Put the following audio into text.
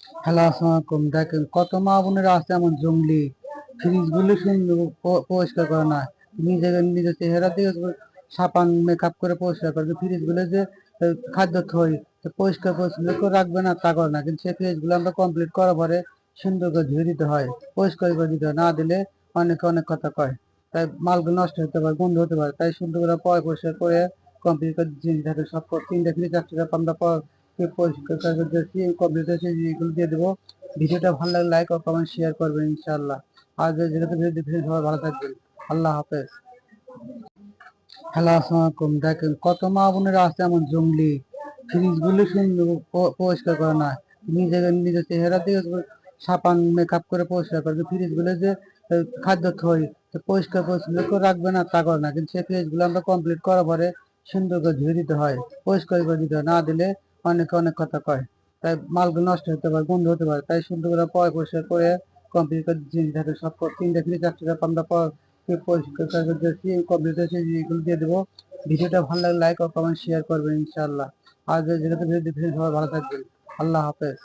Hello, আসসালামু আলাইকুম। দেখেন কত মা বোনেরা আছে এমন জঙ্গলি, ফ্রিজ গুলো সুন্দর পরিষ্কার করে না, নিজের চেহারা দিয়ে সাবান মেকআপ করে পরিষ্কার করে, ফ্রিজ গুলো যে খাদ্য থই পরিষ্কার পরিচ্ছন্ন করে রাখবে না তা করে না, কিন্তু সেই ফ্রিজ গুলো আমরা কমপ্লিট করার পরে সুন্দর করে ধুয়ে দিতে হয়, পরিষ্কার করে দিতে হয়, না দিলে অনেকে অনেক কথা কয়, তাই মালগুলো নষ্ট হতে পারে, গন্ধ হতে পারে, তাই সুন্দর করে পরিষ্কার করে কমপ্লিট করে জিনিস থাকে সব তিনটা ফ্রিজ একটা আমরা পরিষ্কার করে কমপ্লিট হয়েছে এগুলো দিয়ে দেবো। ভিডিওটা ভালো লাগলে লাইক ও কমেন্ট শেয়ার করবেন ইনশাআল্লাহ। আর যেহেতু ভিডিও দেখছেন সবাই ভালো থাকবেন। আল্লাহ হাফেজ। হ্যালো, আসসালামু আলাইকুম। দেখেন কত মা বোনেরা আছে এমন জঙ্গলি, ফ্রিজ গুলো সুন্দর পরিষ্কার করে না, নিজের চেহারা দিয়ে সাবান মেকআপ করে পরিষ্কার করে, ফ্রিজ গুলো যে খাদ্য থই পরিষ্কার পরিচ্ছন্ন করে রাখবে না তা করে না, কিন্তু সেই ফ্রিজ গুলো আমরা কমপ্লিট করার পরে সুন্দর করে ধুয়ে দিতে হয়, পরিষ্কার করে দিতে হয়, না দিলে অনেকে অনেক কথা কয়, তাই মালগুলো নষ্ট হতে পারে, গন্ধ হতে পারে, তাই সুন্দর করে পরিষ্কার করে কমপ্লিট করে জিনিস থাকে সব তিনটা ফ্রিজ একটা আমরা পরিষ্কার করে কমপ্লিট হয়েছে এগুলো দিয়ে দেবো। ভিডিওটা ভালো লাগলে লাইক ও কমেন্ট শেয়ার করবেন ইনশাআল্লাহ। আর যেহেতু ভিডিও দেখছেন সবাই ভালো থাকবেন। আল্লাহ হাফেজ।